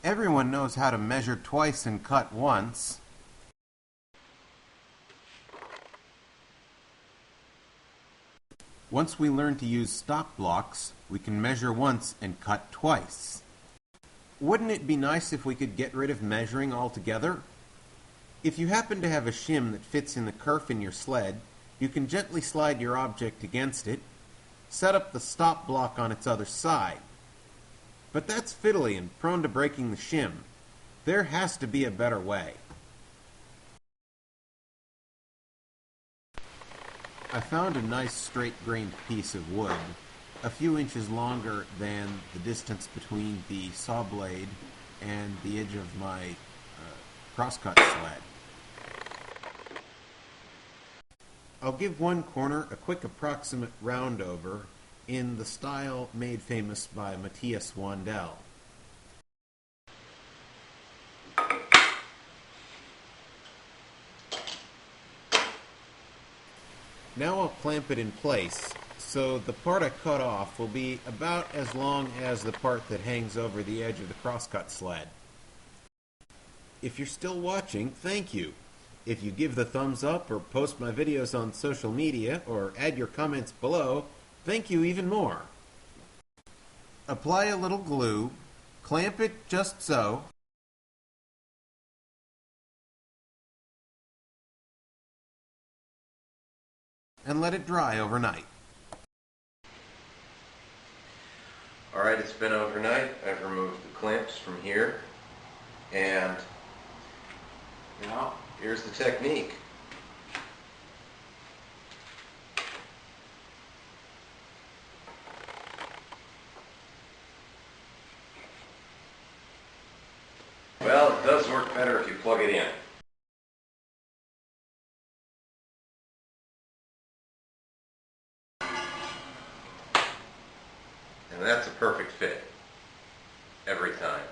Everyone knows how to measure twice and cut once. Once we learn to use stop blocks, we can measure once and cut twice. Wouldn't it be nice if we could get rid of measuring altogether? If you happen to have a shim that fits in the kerf in your sled, you can gently slide your object against it, set up the stop block on its other side. But that's fiddly and prone to breaking the shim. There has to be a better way. I found a nice straight-grained piece of wood, a few inches longer than the distance between the saw blade and the edge of my crosscut sled. I'll give one corner a quick approximate round over in the style made famous by Matthias Wandel. Now I'll clamp it in place, so the part I cut off will be about as long as the part that hangs over the edge of the crosscut sled. If you're still watching, thank you. If you give the thumbs up or post my videos on social media or add your comments below, thank you even more. Apply a little glue, clamp it just so, and let it dry overnight. Alright, it's been overnight. I've removed the clamps from here, and now here's the technique. Well, it does work better if you plug it in. And that's a perfect fit every time.